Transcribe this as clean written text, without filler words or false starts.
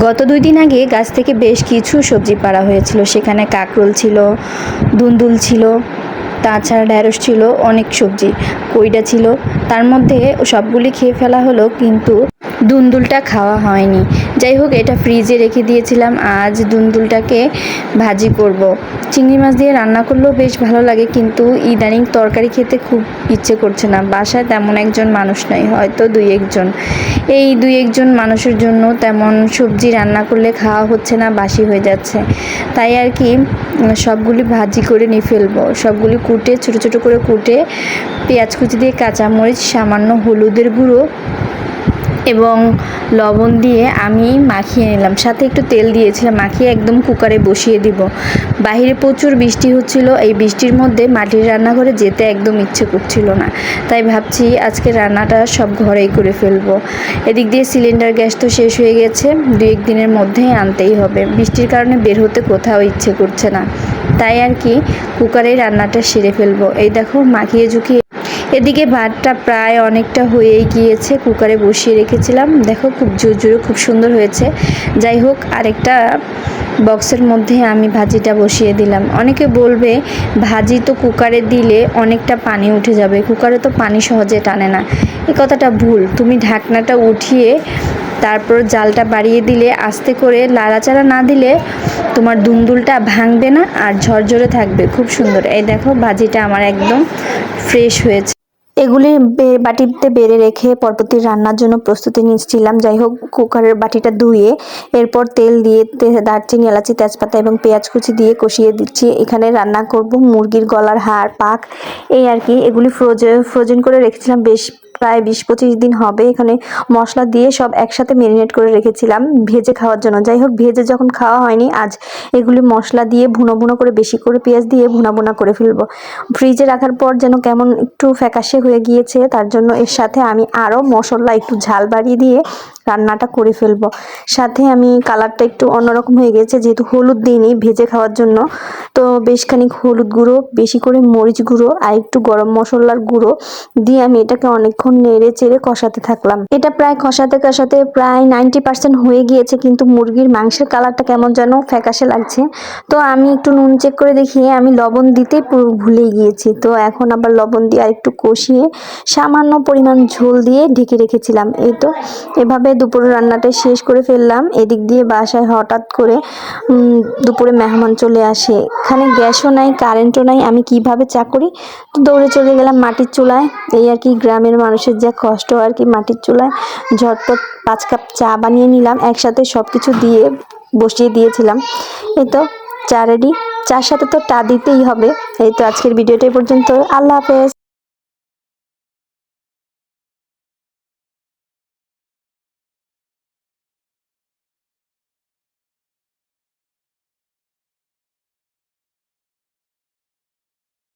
গত 2 দিন আগে গাছ থেকে বেশ কিছু সবজি পাড়া হয়েছিল। সেখানে কাকরোল ছিল, ধুন্দুল ছিল, তাছাড়া ঢেঁড়স ছিল, অনেক সবজি, কইডা ছিল। তার মধ্যে সবগুলি খেয়ে ফেলা হলো, কিন্তু ধুন্দুলটা খাওয়া হয়নি। যাই হোক, এটা ফ্রিজে রেখে দিয়েছিলাম। আজ ধুন্দুলটাকে ভাজি করব। চিংড়ি মাছ দিয়ে রান্না করলেও বেশ ভালো লাগে, কিন্তু ইদানিং তরকারি খেতে খুব ইচ্ছে করছে না। বাসায় তেমন একজন মানুষ নাই, হয়তো 2-1 জন। এই 2-1 জন মানুষের জন্য তেমন সবজি রান্না করলে খাওয়া হচ্ছে না, বাসি হয়ে যাচ্ছে। তাই আর কি সবগুলি ভাজি করে নিয়ে ফেলবো। সবগুলি কুটে, ছোটো ছোটো করে কুটে, পেঁয়াজ কুচি দিয়ে, কাঁচামরিচ, সামান্য হলুদের গুঁড়ো এবং লবণ দিয়ে আমি মাখিয়ে নিলাম। সাথে একটু তেল দিয়েছিলাম, মাখিয়ে একদম কুকারে বসিয়ে দিব। বাহিরে প্রচুর বৃষ্টি হচ্ছিল। এই বৃষ্টির মধ্যে মাটির রান্নাঘরে যেতে একদম ইচ্ছে করছিল না। তাই ভাবছি আজকে রান্নাটা সব ঘরেই করে ফেলবো। এদিক দিয়ে সিলিন্ডার গ্যাস তো শেষ হয়ে গেছে, 2-1 দিনের মধ্যেই আনতেই হবে। বৃষ্টির কারণে বের হতে কোথাও ইচ্ছে করছে না। তাই আর কি কুকারেই রান্নাটা সেরে ফেলবো। এই দেখো, মাখিয়ে ঝুঁকিয়ে এদিকে ভাতটা প্রায় অনেকটা হয়েই গিয়েছে, কুকারে বসিয়ে রেখেছিলাম। দেখো, খুব জোরে খুব সুন্দর হয়েছে। যাই হোক, আরেকটা বক্সের মধ্যে আমি ভাজিটা বসিয়ে দিলাম। অনেকে বলবে ভাজি তো কুকারে দিলে অনেকটা পানি উঠে যাবে, কুকারে তো পানি সহজে টানে না। এই কথাটা ভুল। তুমি ঢাকনাটা উঠিয়ে তারপর জালটা বাড়িয়ে দিলে, আস্তে করে লাড়াচাড়া না দিলে তোমার ধুন্দুলটা ভাঙবে না আর ঝরঝরে থাকবে, খুব সুন্দর। এই দেখো, ভাজিটা আমার একদম ফ্রেশ হয়েছে। এগুলি বাটিতে বেড়ে রেখে পরবর্তী রান্নার জন্য প্রস্তুতি নিচ্ছিলাম। যাই হোক, কুকারের বাটিটা ধুয়ে এরপর তেল দিয়ে দারচিনি, এলাচি, তেজপাতা এবং পেঁয়াজ কুচি দিয়ে কষিয়ে দিচ্ছি। এখানে রান্না করব মুরগির গলার হাড়, পাক, এই আর কি। এগুলি ফ্রোজেন করে রেখেছিলাম, বেশ প্রায় 20-25 দিন হবে। এখানে মশলা দিয়ে সব একসাথে ম্যারিনেট করে রেখেছিলাম ভেজে খাওয়ার জন্য। যাই হোক, ভেজে যখন খাওয়া হয়নি, আজ এগুলি মশলা দিয়ে ভুনো ভুনো করে, বেশি করে পেঁয়াজ দিয়ে ভুনা ভুনা করে ফেলবো। ফ্রিজে রাখার পর যেন কেমন একটু ফ্যাকাশে হয়ে গিয়েছে, তার জন্য এর সাথে আমি আরও মশলা একটু ঝাল বাড়িয়ে দিয়ে রান্নাটা করে ফেলবো। সাথে আমি কালারটা একটু অন্যরকম হয়ে গেছে, যেহেতু হলুদ দিইনি ভেজে খাওয়ার জন্য। তো বেশ খানিক হলুদ গুঁড়ো, বেশি করে মরিচ গুঁড়ো আর একটু গরম মশলার গুঁড়ো দিয়ে আমি এটাকে অনেকক্ষণ নেড়ে চেড়ে কষাতে থাকলাম। এটা প্রায় কষাতে কষাতে প্রায় 90% হয়ে গিয়েছে, কিন্তু মুরগির মাংসের কালারটা কেমন যেন ফ্যাকাশে লাগছে। তো আমি একটু নুন চেক করে দেখিয়ে আমি লবণ দিতে পুরো ভুলে গিয়েছি। তো এখন আবার লবণ দিয়ে আর একটু কষিয়ে সামান্য পরিমাণ ঝোল দিয়ে ঢেকে রেখেছিলাম। এই তো এভাবে দুপুরের রান্নাটা শেষ করে ফেললাম। এদিক দিয়ে বাসায় হঠাৎ করে দুপুরে মেহমান চলে আসে। এখানে গ্যাসও নাই, কারেন্টও নাই, আমি কিভাবে চা করি? তো দৌড়ে চলে গেলাম মাটির চুলায়। এই আর কি, গ্রামের মানুষের যা কষ্ট আর কি, মাটির চুলায় ঝটপট 5 কাপ চা বানিয়ে নিলাম, একসাথে সব কিছু দিয়ে বসিয়ে দিয়েছিলাম। এই তো চা রেডি। চার সাথে তো টা দিতেই হবে। এই তো আজকের ভিডিওটা এই পর্যন্ত। আল্লাহ হাফেজ।